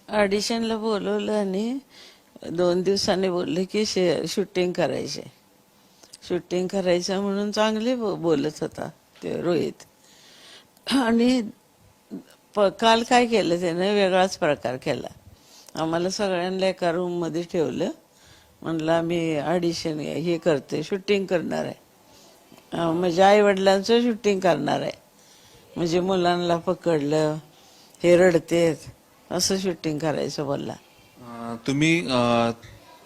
ऑडिशनला बोलवलं आणि 2 दिवसांनी बोलले की शूटिंग करायचे. शूटिंग करायचं म्हणून चांगले बोलत होता ते रोहित. आणि काल काय केलं त्याने, वेगळाच प्रकार केला. आम्हाला सगळ्यांना एका रूममध्ये ठेवलं. म्हणलं आम्ही ऑडिशन हे करते, शूटिंग करणार आहे. म्हणजे आई वडिलांचं शूटिंग करणार आहे. म्हणजे मुलांना पकडलं, हे रडतेत असं शूटिंग करायचं बोलला.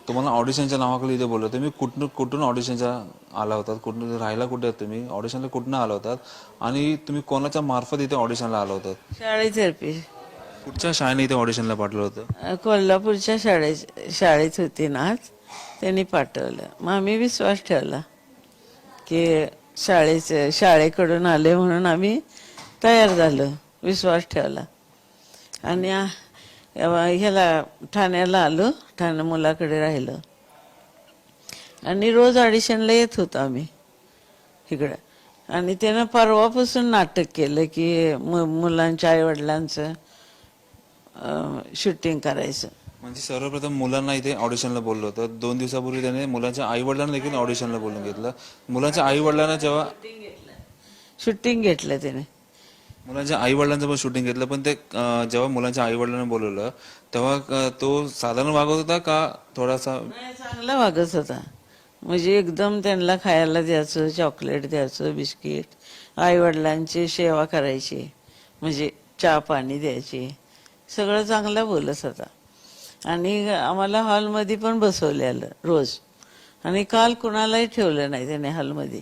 तुम्हाला ऑडिशनच्या नावाखाली इथे बोललो. तुम्ही कुठून कुठून ऑडिशनच्या आला होतात? कुठून राहायला कुठे आहेत तुम्ही? ऑडिशनला कुठून आला होतात? आणि तुम्ही कोणाच्या मार्फत इथे ऑडिशनला आला होतात? शाळेतर्फे कुठच्या शाळेने इथे ऑडिशनला पाठवलं होतं? कोल्हापूरच्या शाळेत होती ना आज, त्यांनी पाठवलं. मग आम्ही विश्वास ठेवला की शाळेकडून आले म्हणून आम्ही तयार झालो, विश्वास ठेवला. आणि ह्याला ठाण्याला आलो, ठाणे मुलाकडे राहिलो. आणि रोज ऑडिशनला येत होतो आम्ही इकडं. आणि त्यानं परवापासून नाटक केलं की मुलांच्या आईवडिलांचं शूटिंग करायचं. म्हणजे सर्वप्रथम मुलांना इथे ऑडिशनला बोललं होतं. 2 दिवसापूर्वी त्याने मुलांच्या आई वडिलांना देखील ऑडिशनला बोलून घेतलं. मुलांच्या आई वडिलांना जेव्हा शूटिंग घेतलं त्याने. मुलांच्या आई वडिलांचं पण शूटिंग घेतलं, पण ते जेव्हा मुलांच्या आई वडिलांना बोलवलं तेव्हा तो साधारण वागत होता का थोडासा? नाही, चांगला वागत होता. म्हणजे एकदम त्यांना खायला द्यायचं, चॉकलेट द्यायचं, बिस्किट. आई वडिलांची सेवा करायची, म्हणजे चहा पाणी द्यायची. सगळं चांगलं बोलत होता. आणि आम्हाला हॉलमध्ये पण बसवलेलं रोज. आणि काल कुणालाही ठेवलं नाही त्याने हॉलमध्ये.